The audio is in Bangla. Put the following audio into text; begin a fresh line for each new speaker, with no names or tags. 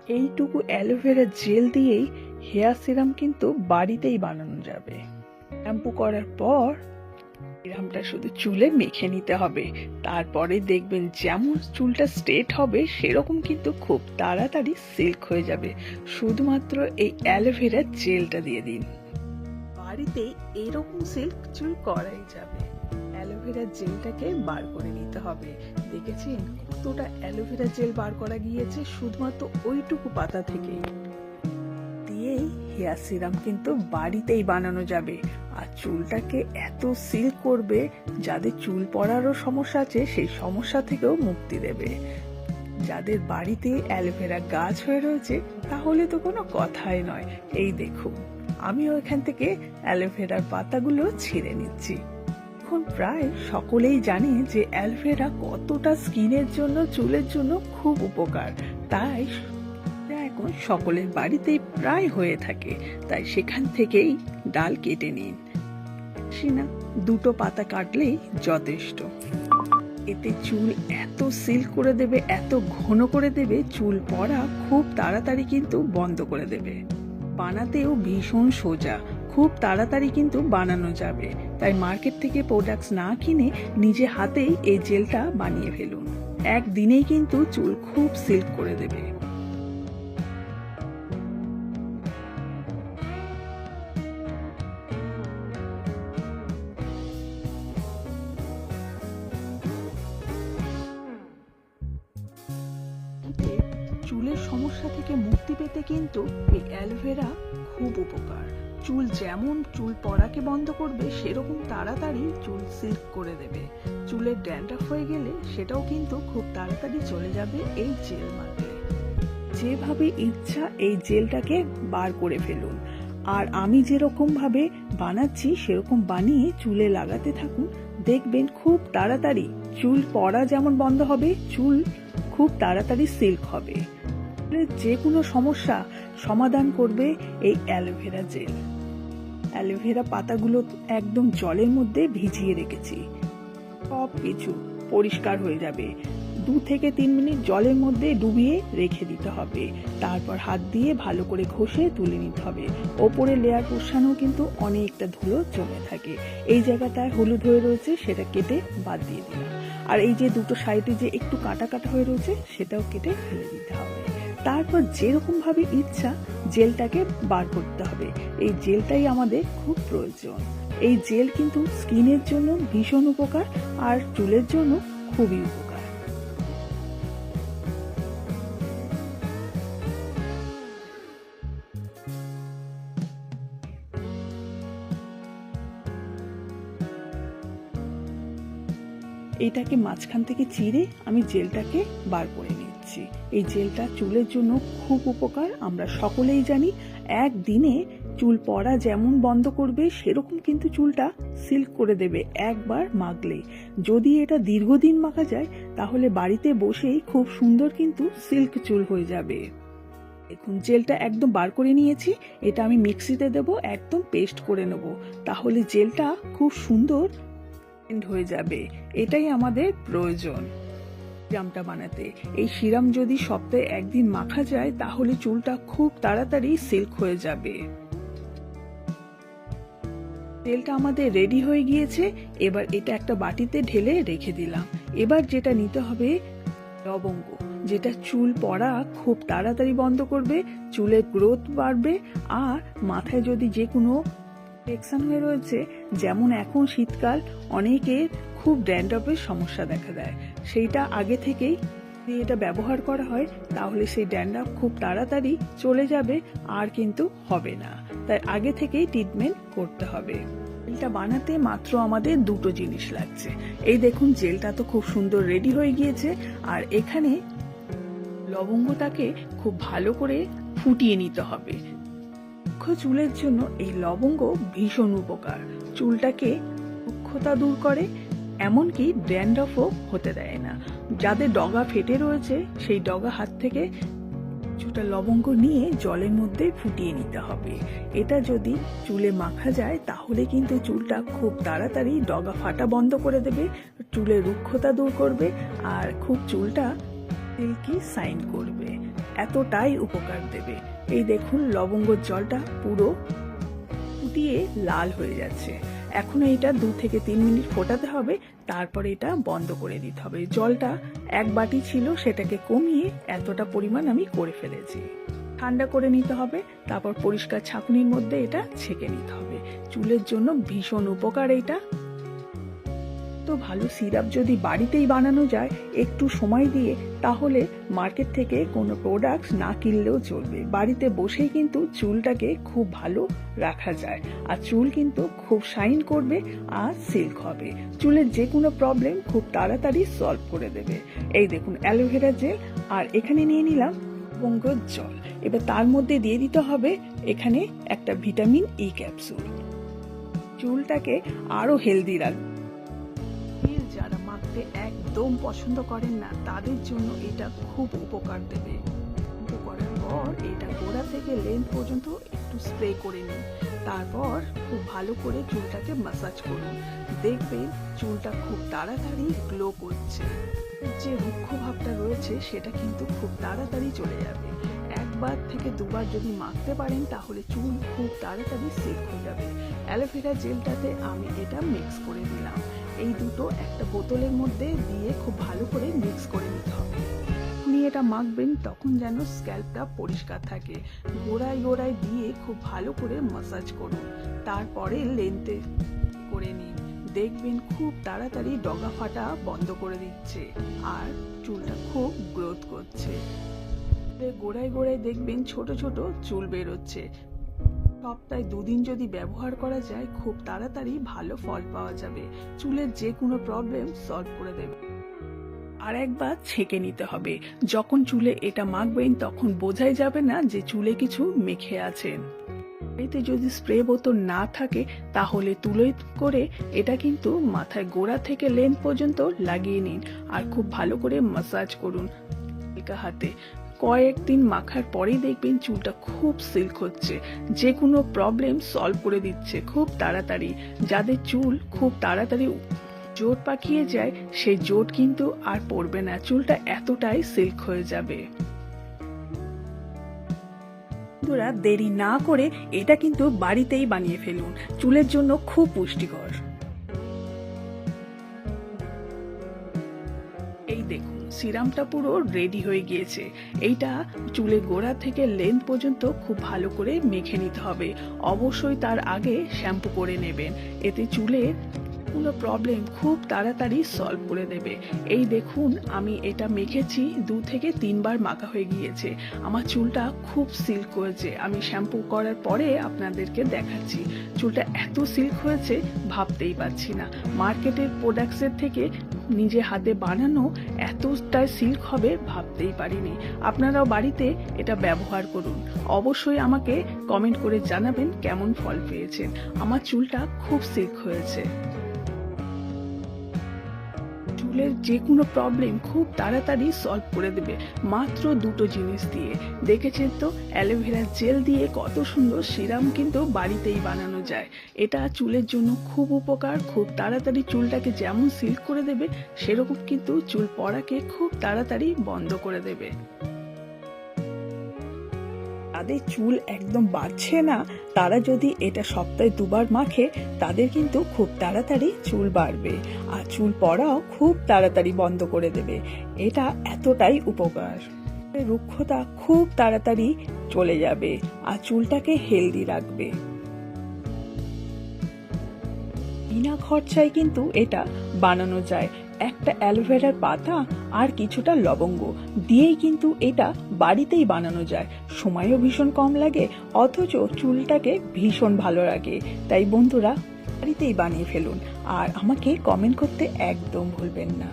এইটুকু অ্যালোভেরা জেল দিয়েই হেয়ার সিরাম কিন্তু বাড়িতেই বানানো যাবে। শ্যাম্পু করার পর সিরামটা শুধু চুলে মেখে নিতে হবে। তারপরে দেখবেন যেমন চুলটা স্ট্রেট হবে সেরকম কিন্তু খুব তাড়াতাড়ি সিল্ক হয়ে যাবে। শুধুমাত্র এই অ্যালোভেরা জেলটা দিয়ে দিন, বাড়িতেই এরকম সিল্ক চুল করাই যাবে। অ্যালোভেরা জেলটাকে বার করে নিতে হবে। দেখেছেন কতটা অ্যালোভেরা জেল বার করা গিয়েছে শুধুমাত্র ওইটুকু পাতা থেকে। দিয়েই হেয়ার সিরাম কিন্তু বাড়িতেই বানানো যাবে। আর চুলটাকে এত সিল্ক করবে, যাদের চুল পড়ারও সমস্যা আছে সেই সমস্যা থেকেও মুক্তি দেবে। যাদের বাড়িতে অ্যালোভেরা গাছ হয়ে রয়েছে তাহলে তো কোনো কথাই নয়। এই দেখুন, আমিও এখান থেকে অ্যালোভেরার পাতাগুলো ছিঁড়ে নিচ্ছি। এখন প্রায় সকলেই জানে যে অ্যালোভেরা কতটা স্কিনের জন্য, চুলের জন্য খুব উপকার। তাই এখন সকলের বাড়িতেই প্রায় হয়ে থাকে। তাই সেখান থেকেই ডাল কেটে নিন। না, দুটো পাতা কাটলেই যথেষ্ট। এতে চুল এত সিল্ক করে দেবে, এত ঘন করে দেবে, চুল পড়া খুব তাড়াতাড়ি কিন্তু বন্ধ করে দেবে। বানাতেও ভীষণ সোজা, খুব তাড়াতাড়ি কিন্তু বানানো যাবে। তাই মার্কেট থেকে প্রোডাক্টস না কিনে নিজে হাতেই এই জেলটা বানিয়ে ফেলুন। একদিনেই কিন্তু চুল খুব সিল্ক করে দেবে। চুলের সমস্যা থেকে মুক্তি পেতে কিন্তু এই অ্যালোভেরা খুব উপকার। চুল যেমন চুল পড়াকে বন্ধ করবে সেরকম তাড়াতাড়ি চুল সিল্ক করে দেবে। চুলের ড্যান্ড্রাফ হয়ে গেলে সেটাও কিন্তু খুব তাড়াতাড়ি চলে যাবে এই জেল মাখলে। যেভাবে ইচ্ছা এই জেলটাকে বার করে ফেলুন। আর আমি যেরকম ভাবে বানাচ্ছি সেরকম বানিয়ে চুলে লাগাতে থাকুন। দেখবেন খুব তাড়াতাড়ি চুল পড়া যেমন বন্ধ হবে, চুল খুব তাড়াতাড়ি সিল্ক হবে। যে কোনো সমস্যা সমাধান করবে এই অ্যালোভেরা জেল। অ্যালোভেরা পাতাগুলো একদম জলের মধ্যে ভিজিয়ে রেখেছি। সব কিছু পরিষ্কার হয়ে যাবে। 2 থেকে 3 মিনিট জলের মধ্যে ডুবিয়ে রেখে দিতে হবে। তারপর হাত দিয়ে ভালো করে ঘষে তুলে নিতে হবে। ওপরে লেয়ার পোর্শনেও কিন্তু অনেকটা ধুলো জমে থাকে। এই জায়গাটায় হলুদ হয়ে রয়েছে সেটা কেটে বাদ দিয়ে দিলাম। আর এই যে দুটো সাইডে যে একটু কাটা কাটা হয়ে রয়েছে সেটাও কেটে ফেলে দিতে হবে। তারপর যেরকম ভাবে ইচ্ছা জেলটাকে বার করতে হবে। এই জেলটাই আমাদের খুব প্রয়োজন। এই জেল কিন্তু স্কিনের জন্য ভীষণ উপকার আর চুলের জন্য খুবই উপকার। এটাকে মাঝখান থেকে চিড়ে আমি জেলটাকে বার করে নিচ্ছি। এই জেলটা চুলের জন্য খুব উপকার, আমরা সকলেই জানি। একদিনে চুল পড়া যেমন বন্ধ করবে সেরকম কিন্তু চুলটা সিল্ক করে দেবে একবার মাখলে। যদি এটা দীর্ঘদিন মাখা যায় তাহলে বাড়িতে বসেই খুব সুন্দর কিন্তু সিল্ক চুল হয়ে যাবে। দেখুন জেলটা একদম বার করে নিয়েছি। এটা আমি মিক্সিতে দেব, একদম পেস্ট করে নেব। তাহলে জেলটা খুব সুন্দর হয়ে যাবে। এটাই আমাদের প্রয়োজন সিরামটা বানাতে। এই সিরাম যদি সপ্তাহে একদিন মাখা যায় তাহলে চুলটা খুব তাড়াতাড়ি সিল্ক হয়ে যাবে। তেলটা আমাদের রেডি হয়ে গিয়েছে। এবার এটা একটা বাটিতে ঢেলে রেখে দিলাম। এবার যেটা নিতে হবে লবঙ্গ, যেটা চুল পড়া খুব তাড়াতাড়ি বন্ধ করবে, চুলের গ্রোথ বাড়বে। আর মাথায় যদি যে কোনো ইনফেকশন হয়ে রয়েছে, যেমন এখন শীতকাল অনেকের খুব ড্যান্ড্রফের সমস্যা দেখা দেয়, সেইটা আগে থেকেই যদি এটা ব্যবহার করা হয় তাহলে সেই ড্যান্ড্রফ খুব তাড়াতাড়ি চলে যাবে আর কিন্তু হবে না। তাই আগে থেকেই ট্রিটমেন্ট করতে হবে। জেলটা বানাতে মাত্র আমাদের দুটো জিনিস লাগছে। এই দেখুন জেলটা তো খুব সুন্দর রেডি হয়ে গিয়েছে। আর এখানে লবঙ্গটাকে খুব ভালো করে ফুটিয়ে নিতে হবে। চুলের জন্য এই লবঙ্গ ভীষণ উপকার। চুলটাকে রুক্ষতা দূর করে, এমনকি ড্যান্ড্রফও হতে দেয় না। যাদের ডগা ফেটে রয়েছে সেই ডগা হাত থেকে কিছুটা লবঙ্গ নিয়ে জলের মধ্যে ফুটিয়ে নিতে হবে। এটা যদি চুলে মাখা যায় তাহলে কিন্তু চুলটা খুব তাড়াতাড়ি ডগা ফাটা বন্ধ করে দেবে, চুলের রুক্ষতা দূর করবে আর খুব চুলটা সিল্কি শাইন করবে, এতটাই উপকার দেবে। এই দেখুন লবঙ্গর জলটা পুরো ফুটিয়ে লাল হয়ে যাচ্ছে। এখন এটা 2 থেকে 3 মিনিট ফোটাতে হবে, তারপরে এটা বন্ধ করে দিতে হবে। জলটা 1 বাটি ছিল, সেটাকে কমিয়ে এতটা পরিমাণ আমি করে ফেলেছি। ঠান্ডা করে নিতে হবে, তারপর পরিষ্কার ছাঁকুনির মধ্যে এটা ছেঁকে নিতে হবে। চুলের জন্য ভীষণ উপকার এটা। তো ভালো সিরাপ যদি বাড়িতেই বানানো যায় একটু সময় দিয়ে, তাহলে মার্কেট থেকে কোনো প্রোডাক্টস না কিনলেও চলবে। বাড়িতে বসেই কিন্তু চুলটাকে খুব ভালো রাখা যায়, আর চুল কিন্তু খুব শাইন করবে আর সিল্ক হবে। চুলের যে কোনো প্রবলেম খুব তাড়াতাড়ি সলভ করে দেবে। এই দেখুন অ্যালোভেরা জেল, আর এখানে নিয়ে নিলাম লবঙ্গর জল। এবার তার মধ্যে দিয়ে দিতে হবে এখানে একটা ভিটামিন ই ক্যাপসুল। চুলটাকে আরো হেলদি রাখবে। যারা মাখতে একদম পছন্দ করেন না, তাদের জন্য এটা খুব উপকার দেবে। করার পর এটা গোড়া থেকে লেন্থ পর্যন্ত একটু স্প্রে করে নিন, তারপর খুব ভালো করে চুলটাকে ম্যাসাজ করুন। দেখবেন চুলটা খুব তাড়াতাড়ি গ্লো করছে। যে রুক্ষ ভাবটা রয়েছে সেটা কিন্তু খুব তাড়াতাড়ি চলে যাবে। 1 থেকে 2 বার যদি মাখতে পারেন, তাহলে চুল খুব তাড়াতাড়ি সিল্ক হয়ে যাবে। অ্যালোভেরা জেলটাতে আমি এটা মিক্স করে দিলাম। এই দুটো একটা বোতলের মধ্যে দিয়ে খুব ভালো করে মিক্স করে নিতে হবে। আপনি এটা মাখবেন তখন যেন স্ক্যাল্পটা পরিষ্কার থাকে। গোড়ায় গোড়ায় দিয়ে খুব ভালো করে ম্যাসাজ করুন, তারপরে লেন্থে করে নিন। দেখবেন খুব তাড়াতাড়ি ডগা ফাটা বন্ধ করে দিচ্ছে, আর চুলটা খুব গ্রোথ করছে। গোড়ায় গোড়ায় দেখবেন ছোট ছোট চুল বেরোচ্ছে। সপ্তাহে 2 দিন যদি ব্যবহার করা যায়, খুব তাড়াতাড়ি ভালো ফল পাওয়া যাবে। চুলের যে কোনো প্রবলেম সলভ করে দেবে। আর একবার ছেঁকে নিতে হবে। যখন চুলে এটা মাখবেন তখন বোঝাই যাবে না যে চুলে কিছু মেখে আছেন। এতে যদি স্প্রে বোতল না থাকে, তাহলে তুলো করে এটা কিন্তু মাথায় গোড়া থেকে লেন্থ পর্যন্ত লাগিয়ে নিন, আর খুব ভালো করে ম্যাসাজ করুন হালকা হাতে। কয়েকদিন মাখার পরেই দেখবেন চুলটা খুব সিল্ক হচ্ছে, যে কোনো প্রবলেম সলভ করে দিচ্ছে খুব তাড়াতাড়ি। যাদের চুল খুব তাড়াতাড়ি জোট পাকিয়ে যায়, সেই জোট কিন্তু আর পড়বে না, চুলটা এতটাই সিল্ক হয়ে যাবে। বন্ধুরা, দেরি না করে এটা কিন্তু বাড়িতেই বানিয়ে ফেলুন, চুলের জন্য খুব পুষ্টিকর। এই দেখুন সিরামটা পুরো রেডি হয়ে গিয়েছে। এইটা চুলের গোড়া থেকে লেন্থ পর্যন্ত খুব ভালো করে মেখে নিতে হবে। অবশ্যই তার আগে শ্যাম্পু করে নেবেন, এতে চুলের কোনো প্রবলেম খুব তাড়াতাড়ি সলভ করে দেবে। এই দেখুন আমি এটা মেখেছি, 2 থেকে 3 বার মাখা হয়ে গিয়েছে। আমার চুলটা খুব সিল্ক হয়েছে। আমি শ্যাম্পু করার পরে আপনাদেরকে দেখাচ্ছি। চুলটা এত সিল্ক হয়েছে ভাবতেই পারছি না। মার্কেটের প্রোডাক্টসের থেকে নিজে হাতে বানানো এতটাই সিল্ক হবে ভাবতেই পারিনি। আপনারাও বাড়িতে এটা ব্যবহার করুন। অবশ্যই আমাকে কমেন্ট করে জানাবেন কেমন ফল পেয়েছেন। আমার চুলটা খুব সিল্ক হয়েছে। চুলের যে কোনো প্রবলেম খুব তাড়াতাড়ি সলভ করে দেবে মাত্র 2টো জিনিস দিয়ে। দেখেছেন তো, অ্যালোভেরা জেল দিয়ে কত সুন্দর সিরাম কিন্তু বাড়িতেই বানানো যায়। এটা চুলের জন্য খুব উপকার। খুব তাড়াতাড়ি চুলটাকে যেমন সিল্ক করে দেবে, সেরকম কিন্তু চুল পড়াকে খুব তাড়াতাড়ি বন্ধ করে দেবে। যাদের চুল একদম বাড়ছে না, তারা যদি এটা সপ্তাহে 2 বার মাখে, তাদের কিন্তু খুব তাড়াতাড়ি চুল বাড়বে, আর চুল পড়াও খুব তাড়াতাড়ি বন্ধ করে দেবে। এটা এতটাই উপকার। রুক্ষতা খুব তাড়াতাড়ি চলে যাবে, আর চুলটাকে হেলদি রাখবে। বিনা খরচায় কিন্তু এটা বানানো যায়। একটা অ্যালোভেরার পাতা আর কিছুটা লবঙ্গ দিয়েই কিন্তু এটা বাড়িতেই বানানো যায়। সময়ও ভীষণ কম লাগে, অথচ চুলটাকে ভীষণ ভালো লাগে। তাই বন্ধুরা, বাড়িতেই বানিয়ে ফেলুন, আর আমাকে কমেন্ট করতে একদম ভুলবেন না।